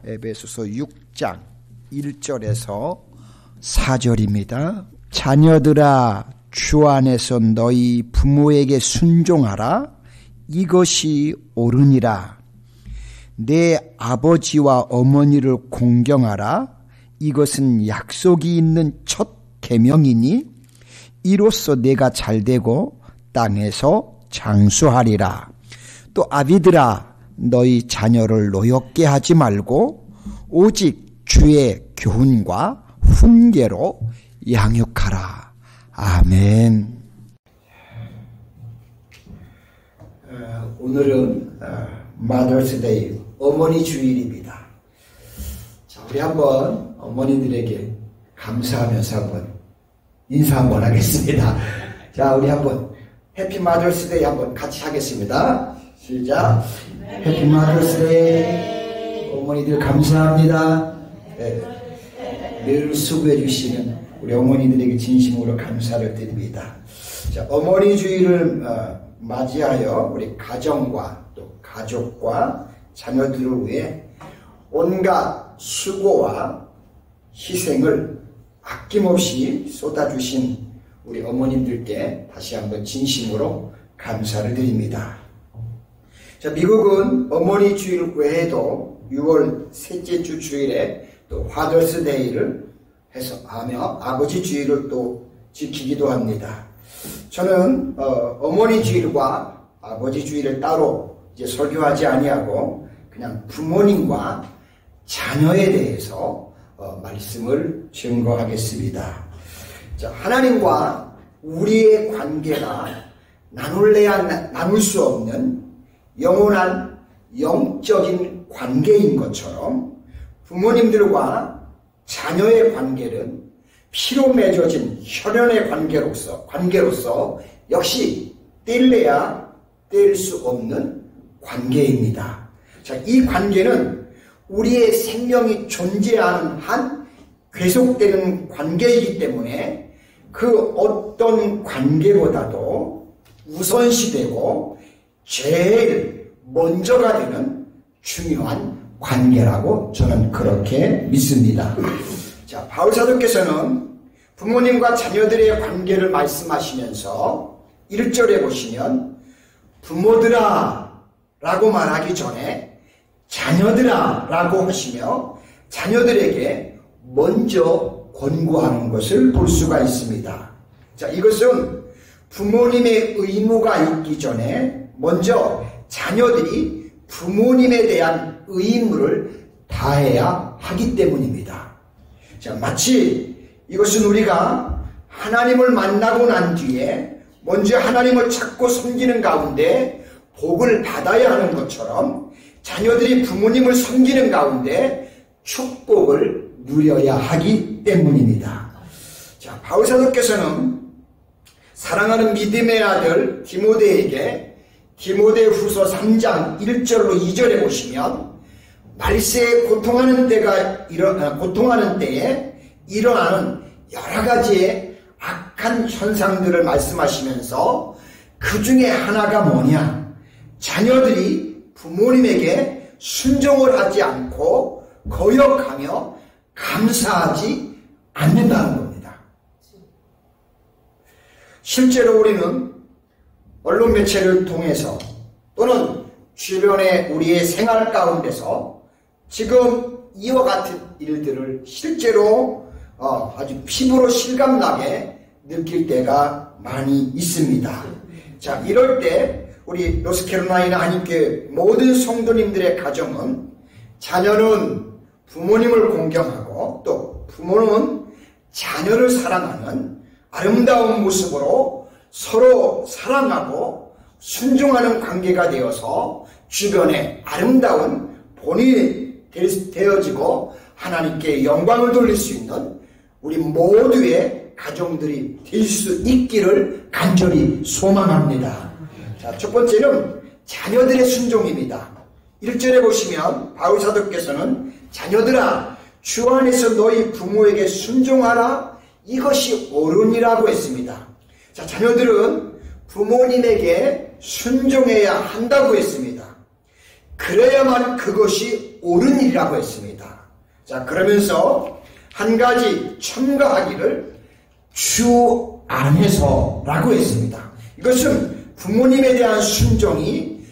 에베소서 6장 1절에서 4절입니다. 자녀들아, 주 안에서 너희 부모에게 순종하라. 이것이 옳으니라. 내 아버지와 어머니를 공경하라. 이것은 약속이 있는 첫 계명이니 이로써 내가 잘되고 땅에서 장수하리라. 또 아비들아, 너희 자녀를 노엽게 하지 말고 오직 주의 교훈과 훈계로 양육하라. 아멘. 오늘은 마더스데이, 어머니 주일입니다. 자, 우리 한번 어머니들에게 감사하면서 한번 인사 한번 하겠습니다. 자, 우리 한번 해피 마더스데이 한번 같이 하겠습니다. 시작. 해피 마더스데이. 어머니들 감사합니다. 늘 수고해 주시는 우리 어머니들에게 진심으로 감사를 드립니다. 자, 어머니 주일을 맞이하여 우리 가정과 또 가족과 자녀들을 위해 온갖 수고와 희생을 아낌없이 쏟아주신 우리 어머님들께 다시 한번 진심으로 감사를 드립니다. 자, 미국은 어머니 주일 외에도 6월 셋째 주 주일에 또 파더스데이를 해서 하며 아버지 주일을 또 지키기도 합니다. 저는 어머니 주일과 아버지 주일을 따로 이제 설교하지 아니하고 그냥 부모님과 자녀에 대해서 말씀을 증거하겠습니다. 자, 하나님과 우리의 관계가 나눌 수 없는 영원한 영적인 관계인 것처럼 부모님들과 자녀의 관계는 피로 맺어진 혈연의 관계로서 역시 뗄래야 뗄 수 없는 관계입니다. 자, 이 관계는 우리의 생명이 존재하는 한 계속되는 관계이기 때문에 그 어떤 관계보다도 우선시되고 제일 먼저가 되는 중요한 관계라고 저는 그렇게 믿습니다. 자, 바울 사도께서는 부모님과 자녀들의 관계를 말씀하시면서 1절에 보시면 부모들아 라고 말하기 전에 자녀들아 라고 하시며 자녀들에게 먼저 권고하는 것을 볼 수가 있습니다. 자, 이것은 부모님의 의무가 있기 전에 먼저 자녀들이 부모님에 대한 의무를 다해야 하기 때문입니다. 자, 마치 이것은 우리가 하나님을 만나고 난 뒤에 먼저 하나님을 찾고 섬기는 가운데 복을 받아야 하는 것처럼 자녀들이 부모님을 섬기는 가운데 축복을 누려야 하기 때문입니다. 자, 바울 사도께서는 사랑하는 믿음의 아들 디모데에게 디모데후서 3장 1절로 2절에 보시면 말세에 고통하는 때에 일어나는 여러 가지의 악한 현상들을 말씀하시면서 그 중에 하나가 뭐냐? 자녀들이 부모님에게 순종을 하지 않고 거역하며 감사하지 않는다는 겁니다. 실제로 우리는 언론 매체를 통해서 또는 주변의 우리의 생활 가운데서 지금 이와 같은 일들을 실제로 아주 피부로 실감나게 느낄 때가 많이 있습니다. 자, 이럴 때 우리 노스캐롤라이나 한인교회 모든 성도님들의 가정은 자녀는 부모님을 공경하고 또 부모는 자녀를 사랑하는 아름다운 모습으로 서로 사랑하고 순종하는 관계가 되어서 주변에 아름다운 본이 되어지고 하나님께 영광을 돌릴 수 있는 우리 모두의 가정들이 될 수 있기를 간절히 소망합니다. 자, 첫 번째는 자녀들의 순종입니다. 1절에 보시면 바울 사도께서는 자녀들아, 주 안에서 너희 부모에게 순종하라. 이것이 옳으니라고 했습니다. 자, 자녀들은 부모님에게 순종해야 한다고 했습니다. 그래야만 그것이 옳은 일이라고 했습니다. 자, 그러면서 한 가지 첨가하기를 주 안에서라고 했습니다. 이것은 부모님에 대한 순종이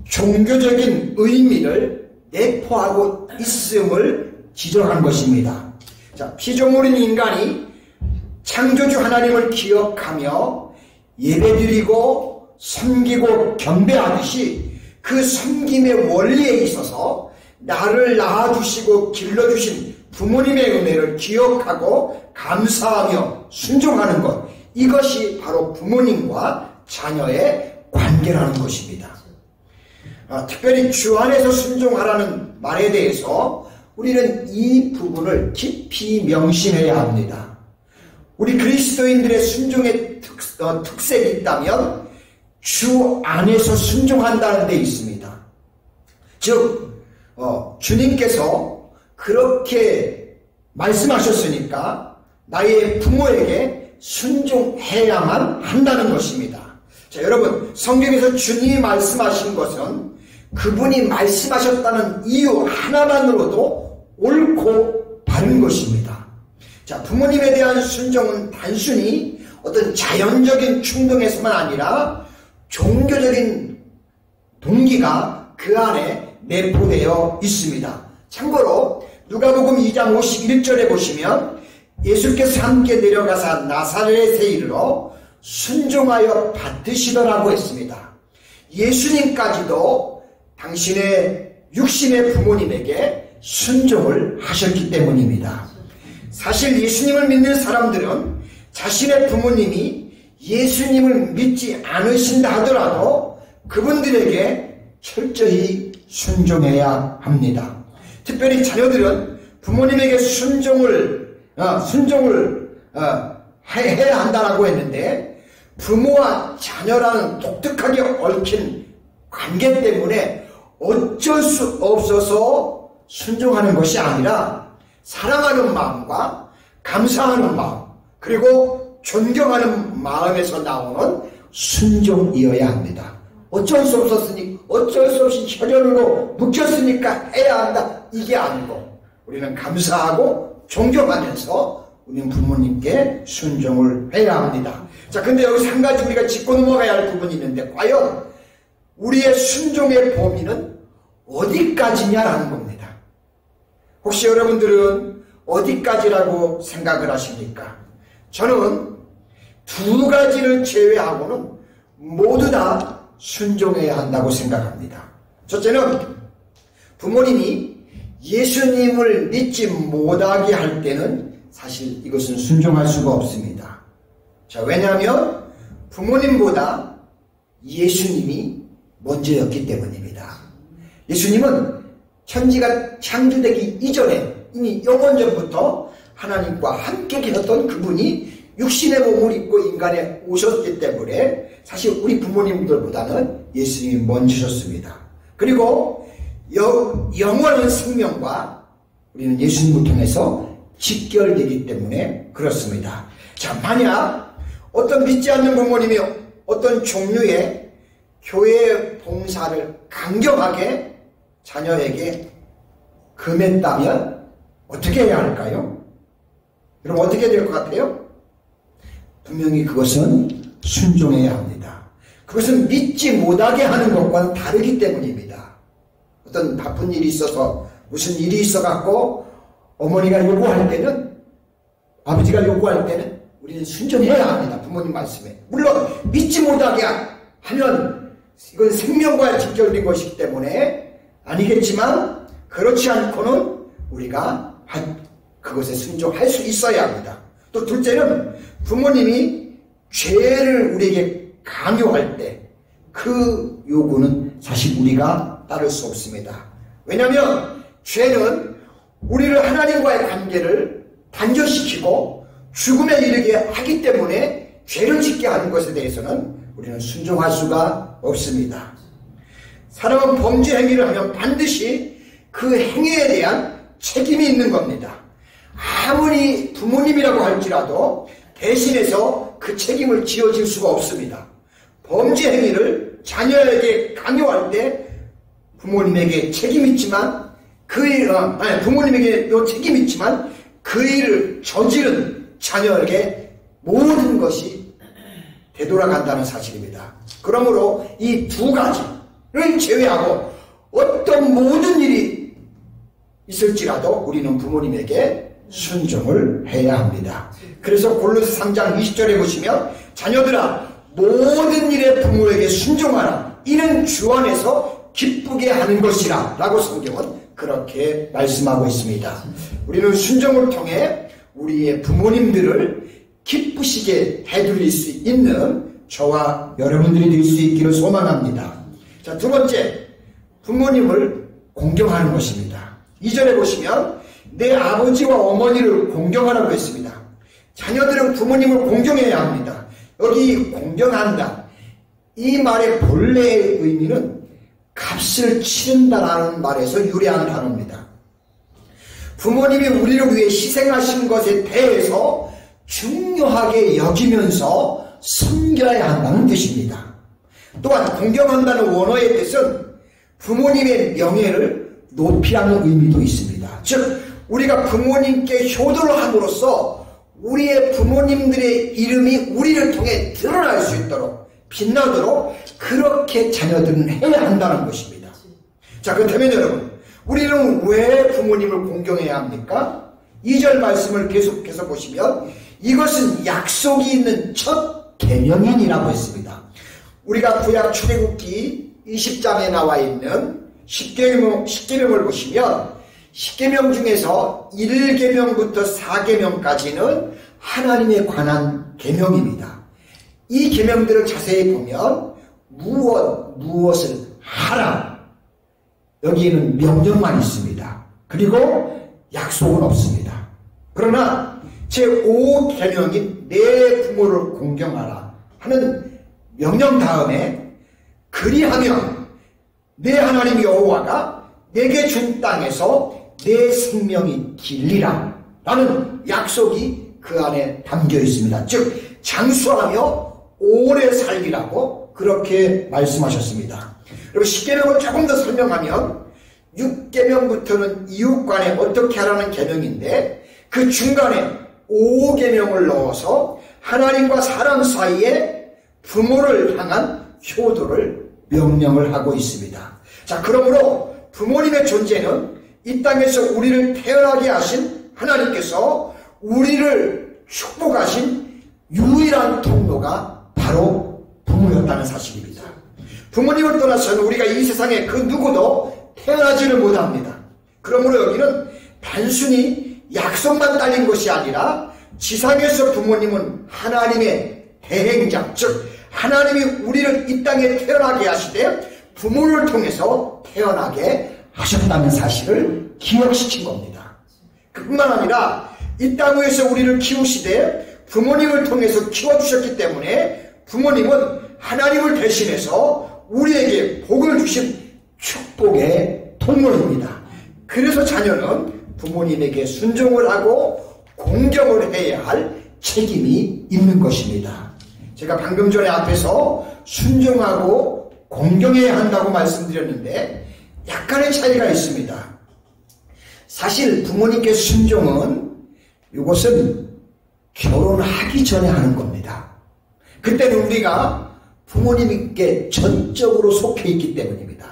종교적인 의미를 내포하고 있음을 지적한 것입니다. 자, 피조물인 인간이 창조주 하나님을 기억하며 예배드리고 섬기고 경배하듯이 그 섬김의 원리에 있어서 나를 낳아주시고 길러주신 부모님의 은혜를 기억하고 감사하며 순종하는 것, 이것이 바로 부모님과 자녀의 관계라는 것입니다. 특별히 주 안에서 순종하라는 말에 대해서 우리는 이 부분을 깊이 명심해야 합니다. 우리 그리스도인들의 순종의 특색이 있다면 주 안에서 순종한다는 데 있습니다. 즉 주님께서 그렇게 말씀하셨으니까 나의 부모에게 순종해야만 한다는 것입니다. 자, 여러분, 성경에서 주님이 말씀하신 것은 그분이 말씀하셨다는 이유 하나만으로도 옳고 바른 것입니다. 자, 부모님에 대한 순종은 단순히 어떤 자연적인 충동에서만 아니라 종교적인 동기가 그 안에 내포되어 있습니다. 참고로 누가복음 2장 51절에 보시면 예수께서 함께 내려가사 나사렛에 이르러 순종하여 받으시더라고 했습니다. 예수님까지도 당신의 육신의 부모님에게 순종을 하셨기 때문입니다. 사실 예수님을 믿는 사람들은 자신의 부모님이 예수님을 믿지 않으신다 하더라도 그분들에게 철저히 순종해야 합니다. 특별히 자녀들은 부모님에게 순종을 해야 한다라고 했는데, 부모와 자녀라는 독특하게 얽힌 관계 때문에 어쩔 수 없어서 순종하는 것이 아니라 사랑하는 마음과 감사하는 마음, 그리고 존경하는 마음에서 나오는 순종이어야 합니다. 어쩔 수 없이 혈연으로 묶였으니까 해야 한다, 이게 아니고 우리는 감사하고 존경하면서 우리는 부모님께 순종을 해야 합니다. 자, 근데 여기서 한 가지 우리가 짚고 넘어가야 할 부분이 있는데, 과연 우리의 순종의 범위는 어디까지냐라는 겁니다. 혹시 여러분들은 어디까지라고 생각을 하십니까? 저는 두 가지를 제외하고는 모두 다 순종해야 한다고 생각합니다. 첫째는 부모님이 예수님을 믿지 못하게 할 때는 사실 이것은 순종할 수가 없습니다. 자, 왜냐하면 부모님보다 예수님이 먼저였기 때문입니다. 예수님은 천지가 창조되기 이전에 이미 영원전부터 하나님과 함께 계셨던 그분이 육신의 몸을 입고 인간에 오셨기 때문에 사실 우리 부모님들보다는 예수님이 먼저셨습니다. 그리고 영원한 생명과 우리는 예수님을 통해서 직결되기 때문에 그렇습니다. 자, 만약 어떤 믿지 않는 부모님이 어떤 종류의 교회 봉사를 강경하게 자녀에게 금했다면 어떻게 해야 할까요? 여러분, 어떻게 될 것 같아요? 분명히 그것은 순종해야 합니다. 그것은 믿지 못하게 하는 것과는 다르기 때문입니다. 어떤 바쁜 일이 있어서, 무슨 일이 있어갖고 어머니가 요구할 때는, 아버지가 요구할 때는 우리는 순종해야 합니다. 부모님 말씀에. 물론 믿지 못하게 하면 이건 생명과 직결된 것이기 때문에 아니겠지만, 그렇지 않고는 우리가 그것에 순종할 수 있어야 합니다. 또 둘째는 부모님이 죄를 우리에게 강요할 때 그 요구는 사실 우리가 따를 수 없습니다. 왜냐하면 죄는 우리를 하나님과의 관계를 단절시키고 죽음에 이르게 하기 때문에 죄를 짓게 하는 것에 대해서는 우리는 순종할 수가 없습니다. 사람은 범죄 행위를 하면 반드시 그 행위에 대한 책임이 있는 겁니다. 아무리 부모님이라고 할지라도 대신해서 그 책임을 지어질 수가 없습니다. 범죄 행위를 자녀에게 강요할 때 부모님에게 책임이 있지만 부모님에게 요 책임이 있지만 그 일을 저지른 자녀에게 모든 것이 되돌아간다는 사실입니다. 그러므로 이 두 가지를 제외하고 어떤 모든 일이 있을지라도 우리는 부모님에게 순종을 해야 합니다. 그래서 골로새 3장 20절에 보시면 자녀들아 모든 일에 부모에게 순종하라. 이는 주 안에서 기쁘게 하는 것이라 라고 성경은 그렇게 말씀하고 있습니다. 우리는 순종을 통해 우리의 부모님들을 기쁘시게 해드릴 수 있는 저와 여러분들이 될 수 있기를 소망합니다. 자, 두 번째, 부모님을 공경하는 것입니다. 2절에 보시면 내 아버지와 어머니를 공경하라고 했습니다. 자녀들은 부모님을 공경해야 합니다. 여기 공경한다, 이 말의 본래의 의미는 값을 치른다라는 말에서 유래한 단어입니다. 부모님이 우리를 위해 희생하신 것에 대해서 중요하게 여기면서 섬겨야 한다는 뜻입니다. 또한 공경한다는 원어의 뜻은 부모님의 명예를 높이라는 의미도 있습니다. 즉 우리가 부모님께 효도를 함으로써 우리의 부모님들의 이름이 우리를 통해 드러날 수 있도록 빛나도록 그렇게 자녀들은 해야 한다는 것입니다. 자, 그렇다면 여러분, 우리는 왜 부모님을 공경해야 합니까? 2절 말씀을 계속해서 보시면 이것은 약속이 있는 첫 계명이라고 했습니다. 우리가 구약 출애굽기 20장에 나와 있는 10계명을 보시면 10계명 중에서 1계명부터 4계명까지는 하나님에 관한 계명입니다. 이 계명들을 자세히 보면 무엇을 하라, 여기에는 명령만 있습니다. 그리고 약속은 없습니다. 그러나 제5계명인 내 부모를 공경하라 하는 명령 다음에 그리하면 내 하나님 여호와가 내게 준 땅에서 내 생명이 길리라 라는 약속이 그 안에 담겨 있습니다. 즉 장수하며 오래 살리라고 그렇게 말씀하셨습니다. 그리고 10계명을 조금 더 설명하면 6계명부터는 이웃간에 어떻게 하라는 계명인데 그 중간에 5계명을 넣어서 하나님과 사람 사이에 부모를 향한 효도를 명령을 하고 있습니다. 자, 그러므로 부모님의 존재는 이 땅에서 우리를 태어나게 하신 하나님께서 우리를 축복하신 유일한 통로가 바로 부모였다는 사실입니다. 부모님을 떠나서는 우리가 이 세상에 그 누구도 태어나지를 못합니다. 그러므로 여기는 단순히 약속만 딸린 것이 아니라 지상에서 부모님은 하나님의 대행자, 즉 하나님이 우리를 이 땅에 태어나게 하시되 부모를 통해서 태어나게 하셨다는 사실을 기억시킨 겁니다. 그뿐만 아니라 이 땅 위에서 우리를 키우시되 부모님을 통해서 키워주셨기 때문에 부모님은 하나님을 대신해서 우리에게 복을 주신 축복의 통로입니다. 그래서 자녀는 부모님에게 순종을 하고 공경을 해야 할 책임이 있는 것입니다. 제가 방금 전에 앞에서 순종하고 공경해야 한다고 말씀드렸는데 약간의 차이가 있습니다. 사실 부모님께 순종은 이것은 결혼하기 전에 하는 겁니다. 그때는 우리가 부모님께 전적으로 속해 있기 때문입니다.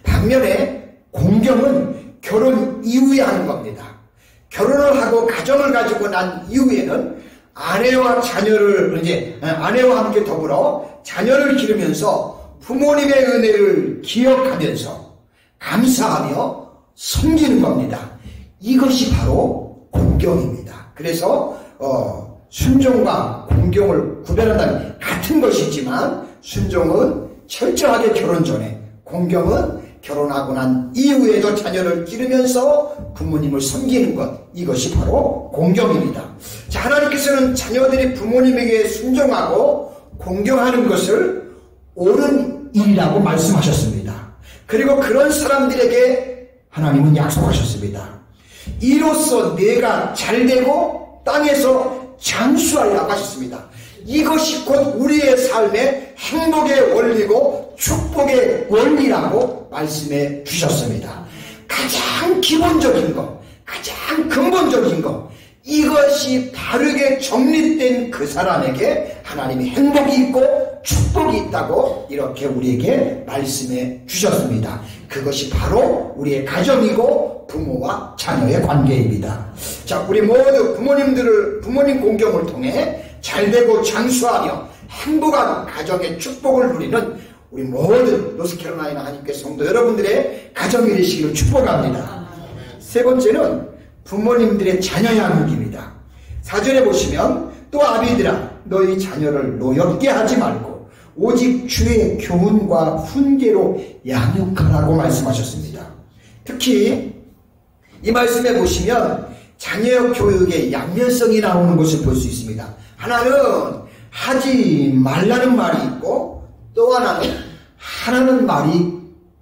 반면에 공경은 결혼 이후에 하는 겁니다. 결혼을 하고 가정을 가지고 난 이후에는 아내와 함께 더불어 자녀를 기르면서 부모님의 은혜를 기억하면서 감사하며 섬기는 겁니다. 이것이 바로 공경입니다. 그래서 순종과 공경을 구별한다면 같은 것이지만 순종은 철저하게 결혼 전에, 공경은 결혼하고 난 이후에도 자녀를 기르면서 부모님을 섬기는 것, 이것이 바로 공경입니다. 자, 하나님께서는 자녀들이 부모님에게 순종하고 공경하는 것을 옳은 일이라고 말씀하셨습니다. 그리고 그런 사람들에게 하나님은 약속하셨습니다. 이로써 내가 잘되고 땅에서 장수하리라고 하셨습니다. 이것이 곧 우리의 삶의 행복의 원리고 축복의 원리라고 말씀해 주셨습니다. 가장 기본적인 것, 가장 근본적인 것, 이것이 바르게 정립된 그 사람에게 하나님이 행복이 있고 축복이 있다고 이렇게 우리에게 말씀해 주셨습니다. 그것이 바로 우리의 가정이고 부모와 자녀의 관계입니다. 자, 우리 모두 부모님 공경을 통해 잘되고 장수하며 행복한 가정의 축복을 누리는 우리 모든 노스캐롤라이나 한인교회 성도 여러분들의 가정이 되시기를 축복합니다. 세 번째는 부모님들의 자녀 양육입니다. 4절에 보시면 또 아비들아 너희 자녀를 노엽게 하지 말고 오직 주의 교훈과 훈계로 양육하라고 말씀하셨습니다. 특히 이 말씀에 보시면 자녀 교육의 양면성이 나오는 것을 볼 수 있습니다. 하나는 하지 말라는 말이 있고 또 하라는 말이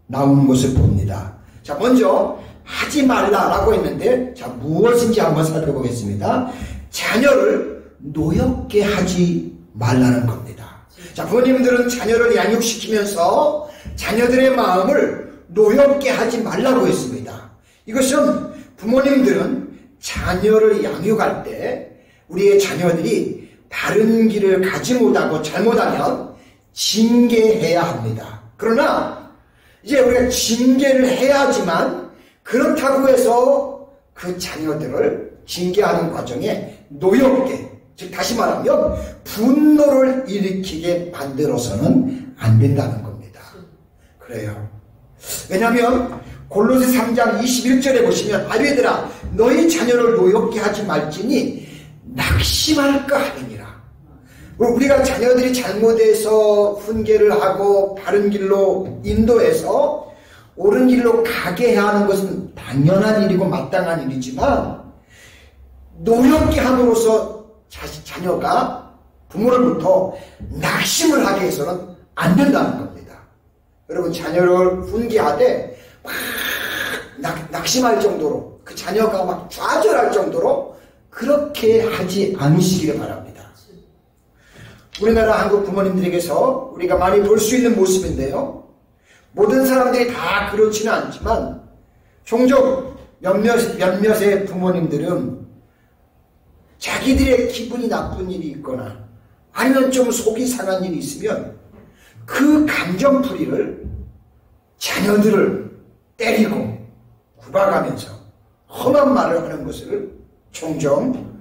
나오는 것을 봅니다. 자, 먼저 하지 말라라고 했는데 자, 무엇인지 한번 살펴보겠습니다. 자녀를 노엽게 하지 말라는 겁니다. 자, 부모님들은 자녀를 양육시키면서 자녀들의 마음을 노엽게 하지 말라고 했습니다. 이것은 부모님들은 자녀를 양육할 때 우리의 자녀들이 바른 길을 가지 못하고 잘못하면 징계해야 합니다. 그러나 이제 우리가 징계를 해야지만 그렇다고 해서 그 자녀들을 징계하는 과정에 노엽게, 즉 다시 말하면 분노를 일으키게 만들어서는 안 된다는 겁니다. 그래요. 왜냐하면 골로새 3장 21절에 보시면 아비들아 너희 자녀를 노엽게 하지 말지니 낙심할까 하느니라. 우리가 자녀들이 잘못해서 훈계를 하고 바른 길로 인도해서 옳은 길로 가게 해야 하는 것은 당연한 일이고 마땅한 일이지만 노엽게 함으로써 자녀가 부모로부터 낙심을 하게 해서는 안 된다는 겁니다. 여러분 자녀를 훈계하되 막 낙심할 정도로 그 자녀가 막 좌절할 정도로 그렇게 하지 않으시기를 바랍니다. 우리나라 한국 부모님들에게서 우리가 많이 볼 수 있는 모습인데요. 모든 사람들이 다 그렇지는 않지만 종종 몇몇의 부모님들은 자기들의 기분이 나쁜 일이 있거나 아니면 좀 속이 상한 일이 있으면 그 감정풀이를 자녀들을 때리고 구박하면서 험한 말을 하는 것을 종종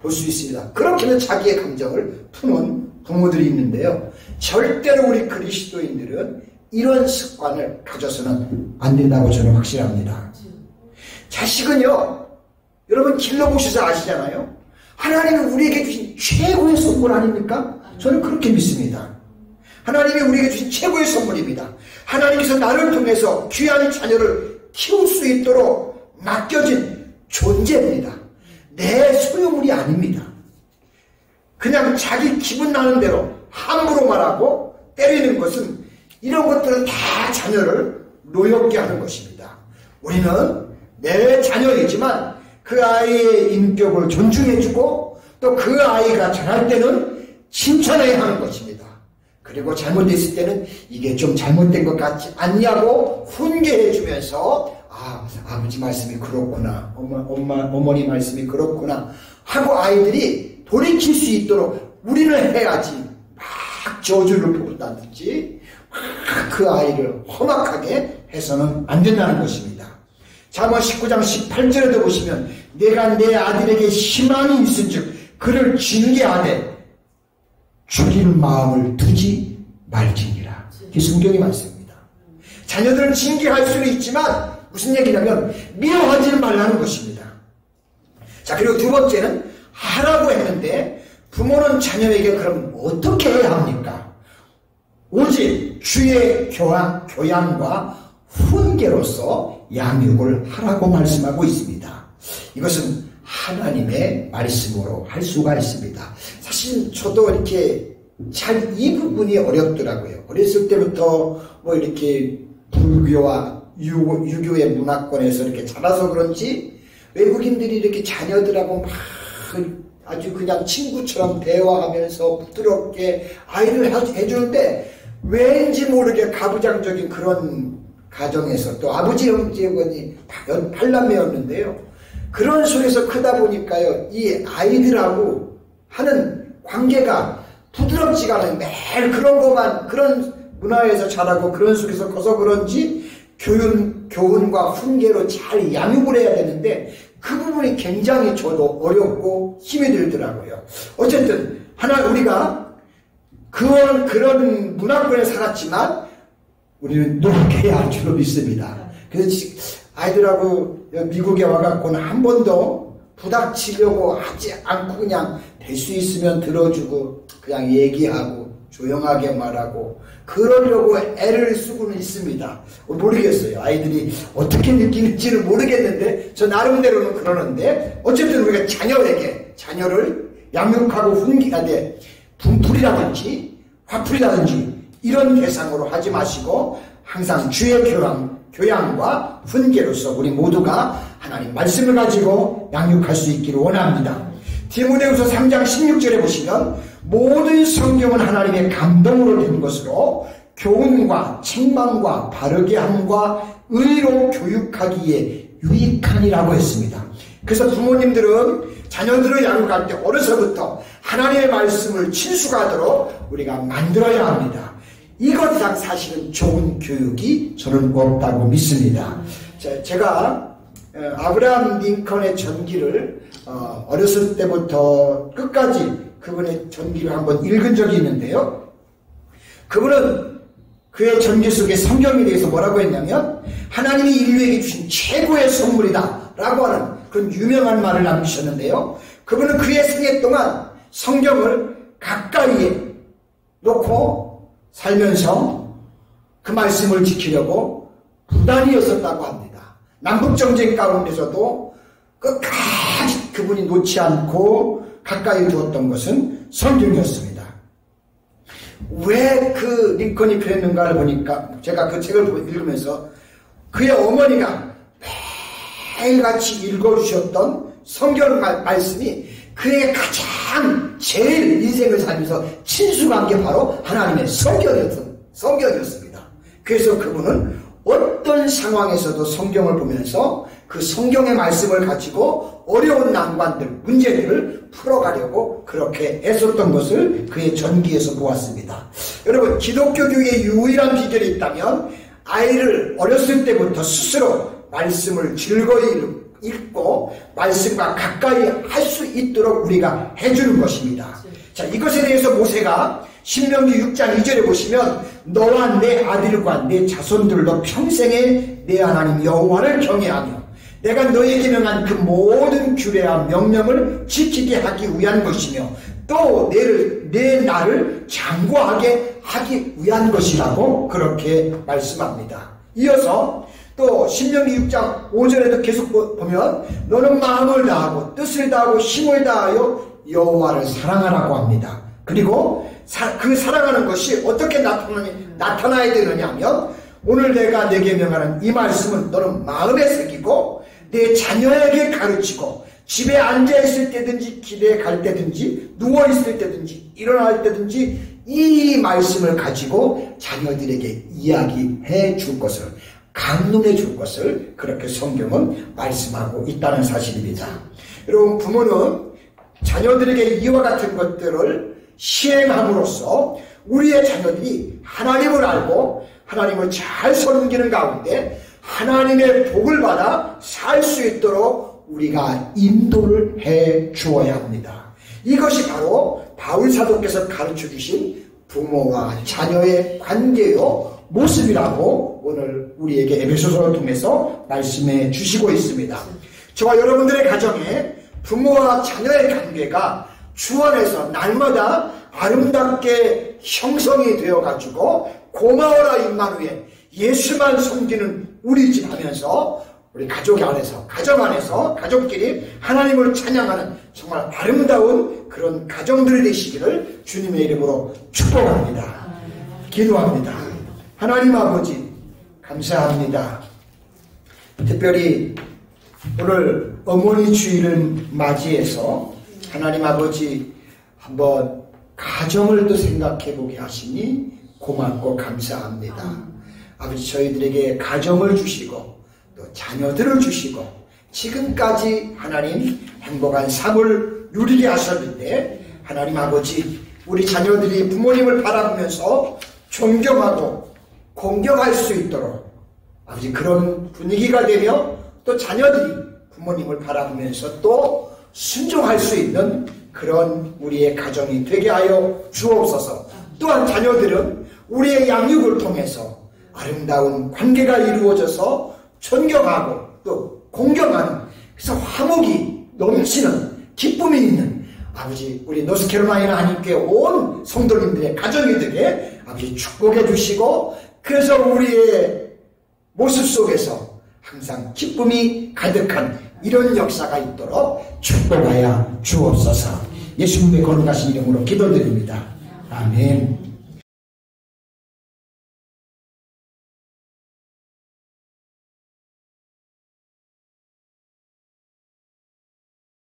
볼 수 있습니다. 그렇게는 자기의 감정을 푸는 부모들이 있는데요. 절대로 우리 그리스도인들은 이런 습관을 가져서는 안 된다고 저는 확신합니다. 자식은요, 여러분 길러 보셔서 아시잖아요. 하나님이 우리에게 주신 최고의 선물 아닙니까? 저는 그렇게 믿습니다. 하나님이 우리에게 주신 최고의 선물입니다. 하나님께서 나를 통해서 귀한 자녀를 키울 수 있도록 맡겨진 존재입니다. 내 소유물이 아닙니다. 그냥 자기 기분 나는 대로 함부로 말하고 때리는 것은 이런 것들은 다 자녀를 노엽게 하는 것입니다. 우리는 내 자녀이지만 그 아이의 인격을 존중해주고 또 그 아이가 잘할 때는 칭찬해야 하는 것입니다. 그리고 잘못됐을 때는 이게 좀 잘못된 것 같지 않냐고 훈계해주면서 아버지 말씀이 그렇구나, 어머니 말씀이 그렇구나 하고 아이들이 돌이킬 수 있도록 우리는 해야지 막 저주를 부른다든지 막 그 아이를 험악하게 해서는 안 된다는 것입니다. 잠언 19장 18절에도 보시면 내가 내 아들에게 희망이 있은즉 그를 징계하되 죽일 마음을 두지 말지니라. 이 성경의 말씀입니다. 자녀들은 징계할 수는 있지만 무슨 얘기냐면 미워하지 말라는 것입니다. 자, 그리고 두 번째는 하라고 했는데 부모는 자녀에게 그럼 어떻게 해야 합니까? 오직 주의 교양과 훈계로서 양육을 하라고 말씀하고 있습니다. 이것은 하나님의 말씀으로 할 수가 있습니다. 사실 저도 이렇게 잘 이 부분이 어렵더라고요. 어렸을 때부터 뭐 이렇게 불교와 유교의 문화권에서 이렇게 자라서 그런지 외국인들이 이렇게 자녀들하고 막 아주 그냥 친구처럼 대화하면서 부드럽게 아이를 해주는데 왠지 모르게 가부장적인 그런 가정에서 또 아버지 형제분이 8남매였는데요. 그런 속에서 크다 보니까요, 이 아이들하고 하는 관계가 부드럽지가 않아요. 매일 그런 것만, 그런 문화에서 자라고 그런 속에서 커서 그런지 교훈과 훈계로 잘 양육을 해야 되는데 그 부분이 굉장히 저도 어렵고 힘이 들더라고요. 어쨌든 우리가 그런 문화권에 살았지만 우리는 노력해야 할 줄로 믿습니다. 그래서 아이들하고 미국에 와갖고는 한 번도 부닥치려고 하지 않고 그냥 될 수 있으면 들어주고 그냥 얘기하고 조용하게 말하고 그러려고 애를 쓰고는 있습니다. 모르겠어요. 아이들이 어떻게 느끼는지는 모르겠는데 저 나름대로는 그러는데 어쨌든 우리가 자녀를 양육하고 훈계하되 분풀이라든지 화풀이라든지 이런 대상으로 하지 마시고 항상 주의 교양과 훈계로서 우리 모두가 하나님 말씀을 가지고 양육할 수 있기를 원합니다. 디모데후서 3장 16절에 보시면 모든 성경은 하나님의 감동으로 된 것으로 교훈과 책망과 바르게 함과 의로 교육하기에 유익하니라고 했습니다. 그래서 부모님들은 자녀들을 양육할 때 어려서부터 하나님의 말씀을 친숙하도록 우리가 만들어야 합니다. 이것 이상 사실은 좋은 교육이 저는 없다고 믿습니다. 제가 아브라함 링컨의 전기를 어렸을 때부터 끝까지 그분의 전기를 한번 읽은 적이 있는데요. 그분은 그의 전기 속에 성경에 대해서 뭐라고 했냐면 하나님이 인류에게 주신 최고의 선물이다 라고 하는 그런 유명한 말을 남기셨는데요. 그분은 그의 생애 동안 성경을 가까이에 놓고 살면서 그 말씀을 지키려고 부단이었었다고 합니다. 남북전쟁 가운데서도 끝까지 그분이 놓지 않고 가까이 두었던 것은 성경이었습니다. 왜 그 링컨이 그랬는가를 보니까 제가 그 책을 읽으면서 그의 어머니가 매일같이 읽어주셨던 성경 말씀이 그에게 가장 제일 인생을 살면서 친숙한 게 바로 하나님의 성경이었습니다. 그래서 그분은 어떤 상황에서도 성경을 보면서 그 성경의 말씀을 가지고 어려운 난관들, 문제들을 풀어가려고 그렇게 애썼던 것을 그의 전기에서 보았습니다. 여러분, 기독교 교회의 유일한 비결이 있다면 아이를 어렸을 때부터 스스로 말씀을 즐거이 읽고 말씀과 가까이 할 수 있도록 우리가 해주는 것입니다. 자, 이것에 대해서 모세가 신명기 6장 2절에 보시면 너와 내 아들과 내 자손들도 평생에 내 하나님 여호와를 경외하며 내가 너에게 명한 그 모든 규례와 명령을 지키게 하기 위한 것이며 또 내 나를 장구하게 하기 위한 것이라고 그렇게 말씀합니다. 이어서 또 신명기 6장 5절에도 계속 보면 너는 마음을 다하고 뜻을 다하고 힘을 다하여 여호와를 사랑하라고 합니다. 그리고 그 사랑하는 것이 어떻게 나타나야 되느냐 하면 오늘 내가 내게 명하는 이 말씀은 너는 마음에 새기고 내 자녀에게 가르치고 집에 앉아있을 때든지 길에 갈 때든지 누워있을 때든지 일어날 때든지 이 말씀을 가지고 자녀들에게 이야기해 줄 것을 강론해 줄 것을 그렇게 성경은 말씀하고 있다는 사실입니다. 여러분, 부모는 자녀들에게 이와 같은 것들을 시행함으로써 우리의 자녀들이 하나님을 알고 하나님을 잘 섬기는 가운데 하나님의 복을 받아 살 수 있도록 우리가 인도를 해 주어야 합니다. 이것이 바로 바울 사도께서 가르쳐 주신 부모와 자녀의 관계요 모습이라고 오늘 우리에게 에베소서를 통해서 말씀해 주시고 있습니다. 저와 여러분들의 가정에 부모와 자녀의 관계가 주 안에서 날마다 아름답게 형성이 되어가지고 고마워라 임마누엘 예수만 섬기는 우리 집 하면서 우리 가족 안에서 가정 안에서 가족끼리 하나님을 찬양하는 정말 아름다운 그런 가정들이 되시기를 주님의 이름으로 축복합니다. 기도합니다. 하나님 아버지 감사합니다. 특별히 오늘 어머니 주일을 맞이해서 하나님 아버지 한번 가정을 또 생각해 보게 하시니 고맙고 감사합니다. 아버지 저희들에게 가정을 주시고 또 자녀들을 주시고 지금까지 하나님 행복한 삶을 누리게 하셨는데 하나님 아버지 우리 자녀들이 부모님을 바라보면서 존경하고 공경할 수 있도록 아버지 그런 분위기가 되며 또 자녀들이 부모님을 바라보면서 또 순종할 수 있는 그런 우리의 가정이 되게 하여 주옵소서. 또한 자녀들은 우리의 양육을 통해서 아름다운 관계가 이루어져서 존경하고 또 공경하는 그래서 화목이 넘치는 기쁨이 있는 아버지 우리 노스캐롤라이나 하나님께 온 성도님들의 가정이 되게 아버지 축복해 주시고 그래서 우리의 모습 속에서 항상 기쁨이 가득한 이런 역사가 있도록 축복하여 주옵소서. 예수님의 거룩하신 이름으로 기도드립니다. 아멘.